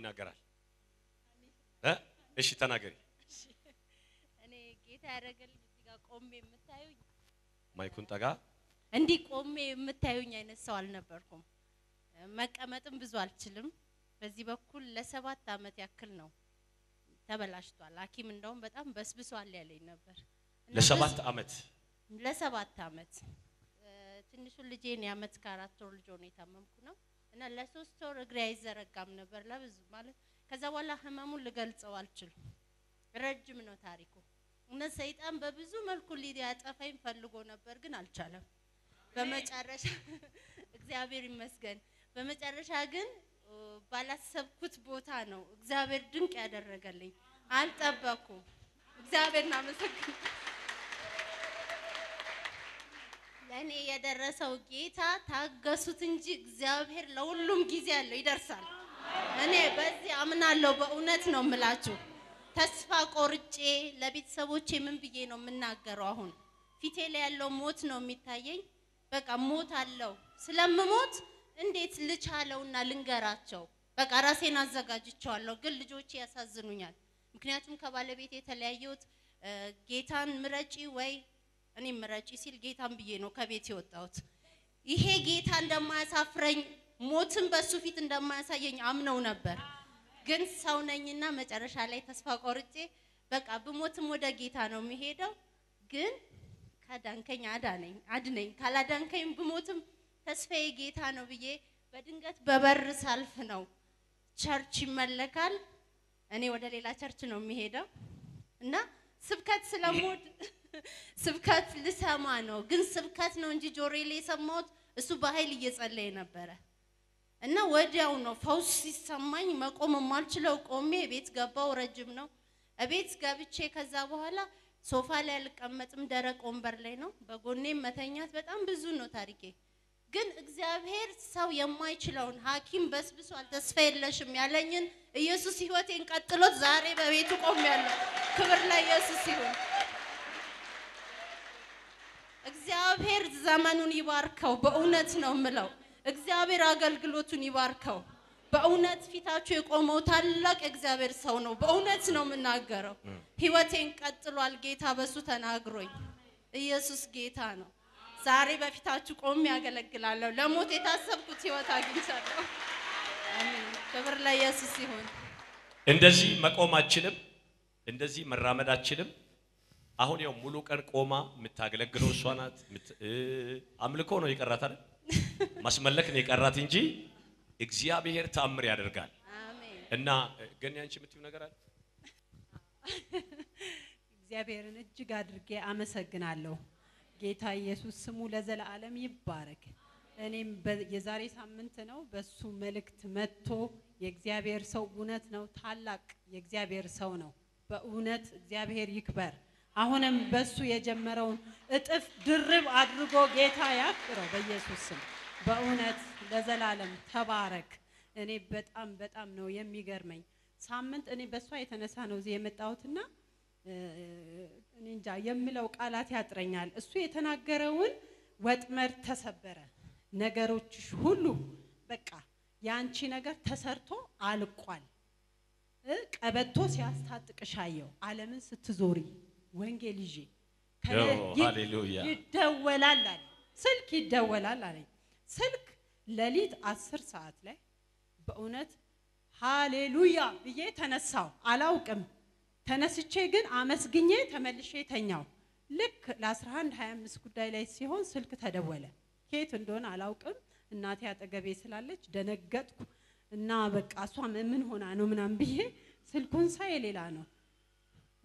ይናገራል እሺ ተናገሪ እኔ ጌታ ያደረገልኝ እዚህ ጋር ቆሜ የምታዩኝ ማይኩን ጠጋ እንዲ ቆሜ የምታዩኝ አይነት ሰው አልነበርኩም መቀመጥም ብዙ አልችልም በዚህ በኩል ለ7 አመት ያክል ነው ተበላሽቷል ሐኪም እንደውም በጣም በስብሷል ያለኝ ነበር ለ7 አመት ትንሹ ልጄን ያመት ከ4 ወር ልጅ ሆነ የታመምኩ ነው እና ለ3 ወር እግሬ አይዘረጋም ነበር ለብዙ ማለት ከዛ በኋላ ህመሙን ልገልጸው አልችልም ረጅም ነው ታሪኩ እና ሰይጣን በብዙ መልኩ ሊያጠፋኝ ፈልጎ ነበር ግን አልቻለም በመጨረሻ እግዚአብሔር ይመስገን በመጨረሻ ግን ባላሰብኩት ቦታ ነው እግዚአብሔር ድንቅ ያደረገልኝ አልጠበኩም እግዚአብሔርና መስገን ለኔ የደረሰው ጌታ ታገሱት እንጂ እግዚአብሔር ለሁሉም ጊዜ ያለው ይደርሳል እኔ በዚህ አምናለሁ በእውነት ነው ምላችሁ ተስፋ ቆርጬ ለቤተሰቦቼ ምን ብዬ ነው የምናገረው አሁን ፊቴ ላይ ያለው ሞት ነው የሚታየኝ በቃ ሞት አለው ስለምሞት እንዴት ልቻለውና ልንገራቸው በቃ ራሴን አዘጋጅቻለሁ ግን ልጆቼ ያሳዝኑኛል ምክንያቱም ከባለቤቴ የተለያየሁት ጌታን ምረጪ ወይ እኔ ምረጪ ሲል ጌታን ብዬ ነው ከቤት የወጣሁት ይሄ ጌታ እንደማያሳፍረኝ ሞትን በሱ ፊት እንደማያሳየኝ አምነው ነበር ግን ሰው ነኝና መጨረሻ ላይ ተስፋ ቆርጬ በቃ በሞትም ወደ ጌታ ነው የሚሄደው ግን ካዳንከኝ አድነኝ ካላዳንከኝ በሞትም ተስፋዬ ጌታ ነው ብዬ በድንገት በበር ሳልፍ ነው ቸርች ይመለካል እኔ ወደ ሌላ ቸርች ነው የሚሄደው እና ስብከት ስለሞድ ስብከት ልሰማ ነው ግን ስብከት ነው እንጂ ጆሮዬ ላይ ሰማሁት እሱ በኃይል እየጸለየ ነበር እና ወዲያው ነው ፈውስ ሲሰማኝ መቆም ማልችለው ቆሜ ቤት ገባው ረጅም ነው እቤት ገብቼ ከዛ በኋላ ሶፋ ላይ አልቀመጥም ደረቅ ወንበር ላይ ነው በጎኔም መተኛት በጣም ብዙ ነው ታሪኬ ግን እግዚአብሔር ሰው የማይችለውን ሐኪም በስብሷል ተስፋ የለሽም ያለኝን ኢየሱስ ህይወቴን ቀጥሎት ዛሬ በቤቱ ቆሜያለሁ ክብር ለኢየሱስ ይሁን እግዚአብሔር ዘመኑን ይባርከው በእውነት ነው ምለው እግዚአብሔር አገልግሎቱን ይባርከው በእውነት ፊታችሁ የቆመው ታላቅ እግዚአብሔር ሰው ነው በእውነት ነው መናገረው ህይወቴን ቀጥሏል ጌታ በሱ ተናግሮኝ ኢየሱስ ጌታ ነው ዛሬ በፊታችሁ ቆሜ ያገለግላለሁ ለሞት የታሰብኩት ህይወት አግኝቻለሁ አሜን ክብር ለኢየሱስ ይሁን እንደዚህ መቆማችንም እንደዚህ መራመዳችንም አሁን ያው ሙሉ ቀን ቆማ የምታገለግለው እሷ ናት አምልኮ ነው ይቀራታ አይደል ማስመለክ ነው ይቀራት እንጂ እግዚአብሔር ተአምር ያደርጋል አሜን እና ግን ያንቺ የምትይው ነገር አለ እግዚአብሔርን እጅግ አድርጌ አመሰግናለሁ ጌታ ኢየሱስ ስሙ ለዘላለም ይባረክ እኔም የዛሬ ሳምንት ነው በሱ መልእክት መጥቶ የእግዚአብሔር ሰው እውነት ነው ታላቅ የእግዚአብሔር ሰው ነው በእውነት እግዚአብሔር ይክበር አሁንም በሱ የጀመረውን እጥፍ ድርብ አድርጎ ጌታ ያክብረው በኢየሱስ ስም በእውነት ለዘላለም ተባረክ እኔ በጣም ነው የሚገርመኝ ሳምንት እኔ በሷ የተነሳ ነው እዚህ የመጣሁትና እኔ እንጃ የምለው ቃላት ያጥረኛል እሱ የተናገረውን ወጥመድ ተሰበረ ነገሮችሽ ሁሉ በቃ ያንቺ ነገር ተሰርቶ አልቋል ቀበቶ ሲያስታጥቅሻየው ዓለምን ስትዞሪ ወንጌል ይዤ ሃሌሉያ ይደወላል ስልክ ይደወላል አለኝ ስልክ ለሊት 10 ሰዓት ላይ በእውነት ሃሌሉያ ብዬ ተነሳው አላውቅም ተነስቼ ግን አመስግኜ ተመልሼ ተኛው ልክ ለ11:25 ጉዳይ ላይ ሲሆን ስልክ ተደወለ ከየት እንደሆነ አላውቅም እናቴ አጠገቤ ስላለች ደነገጥኩ እና በቃ እሷ ምን ሆና ነው ምናም ብዬ ስልኩን ሳይ ሌላ ነው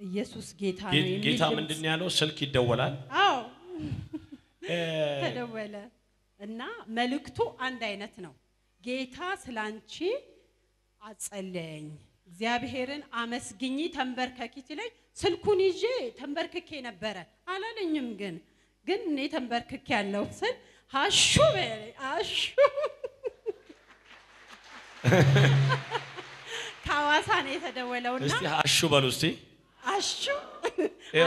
ኢየሱስ ጌታ ነው የሚል ጌታ ምንድነው ያለው ስልክ ይደወላል አዎ ተደወለ እና መልእክቱ አንድ አይነት ነው ጌታ ስላንቺ አጸለየኝ እግዚአብሔርን አመስግኚ ተንበርከኪ ላይ ስልኩን ይዤ ተንበርክኬ ነበር አላለኝም ግን እኔ ተንበርክኬ ያለው ስል አሹ ካዋሳ ነው የተደወለውና እስቲ አሹ በሉ እስቲ አሹ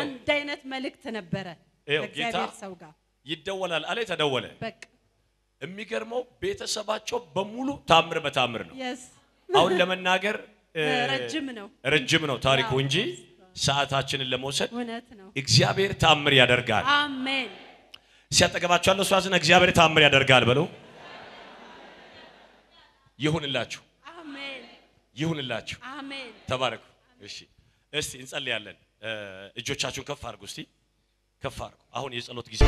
አንድ አይነት መልእክት ነበር እግዚአብሔር ሰው ጋር ይደወላል አለ ተደወለ በቃ የሚገርመው ቤተሰባቸው በሙሉ ታምር በታምር ነው yes አሁን ለመናገር ረጅም ነው ታሪኩ እንጂ ሰዓታችንን ለመውሰድ እውነት ነው እግዚአብሔር ታምር ያደርጋል አሜን ሲያጠገባችሁ ያለው ሰው አዝና እግዚአብሔር ታምር ያደርጋል በሉ ይሁንላችሁ ይሁንላችሁ አሜን ተባረኩ እሺ እስቲ እንጸልያለን እጆቻችሁን ከፍ አድርጉ እስቲ ከፍ አድርጉ አሁን የጸሎት ጊዜ